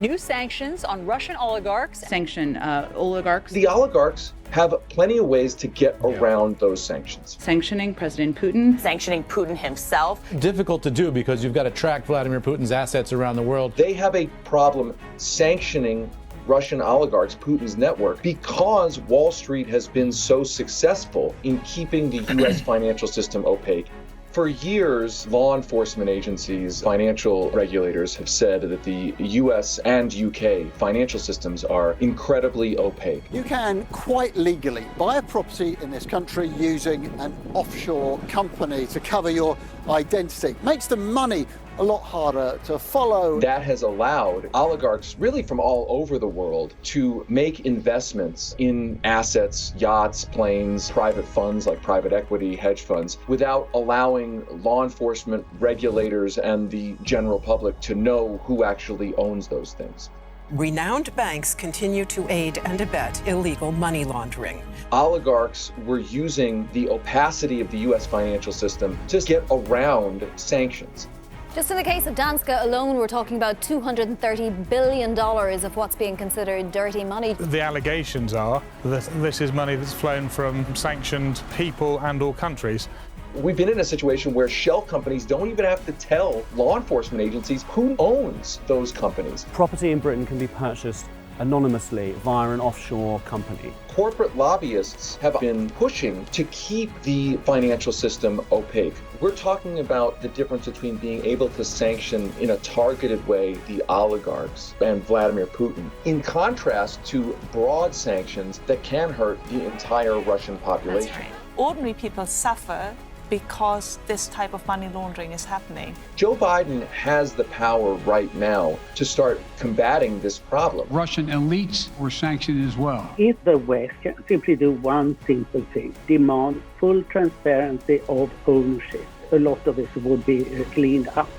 New sanctions on Russian oligarchs. Sanction oligarchs. The oligarchs have plenty of ways to get around those sanctions. Sanctioning President Putin. Sanctioning Putin himself. Difficult to do because you've got to track Vladimir Putin's assets around the world. They have a problem sanctioning Russian oligarchs, Putin's network, because Wall Street has been so successful in keeping the U.S. financial system opaque. For years, law enforcement agencies, financial regulators have said that the US and UK financial systems are incredibly opaque. You can quite legally buy a property in this country using an offshore company to cover your identity. Makes the money a lot harder to follow. That has allowed oligarchs really from all over the world to make investments in assets, yachts, planes, private funds like private equity, hedge funds, without allowing law enforcement, regulators, and the general public to know who actually owns those things. Renowned banks continue to aid and abet illegal money laundering. Oligarchs were using the opacity of the U.S. financial system to get around sanctions. Just in the case of Danske alone, we're talking about $230 billion of what's being considered dirty money. The allegations are that this is money that's flown from sanctioned people and or countries. We've been in a situation where shell companies don't even have to tell law enforcement agencies who owns those companies. Property in Britain can be purchased anonymously via an offshore company. Corporate lobbyists have been pushing to keep the financial system opaque. We're talking about the difference between being able to sanction in a targeted way the oligarchs and Vladimir Putin, in contrast to broad sanctions that can hurt the entire Russian population. That's right. Ordinary people suffer because this type of money laundering is happening. Joe Biden has the power right now to start combating this problem. Russian elites were sanctioned as well. If the West can simply do one simple thing, demand full transparency of ownership, a lot of this would be cleaned up.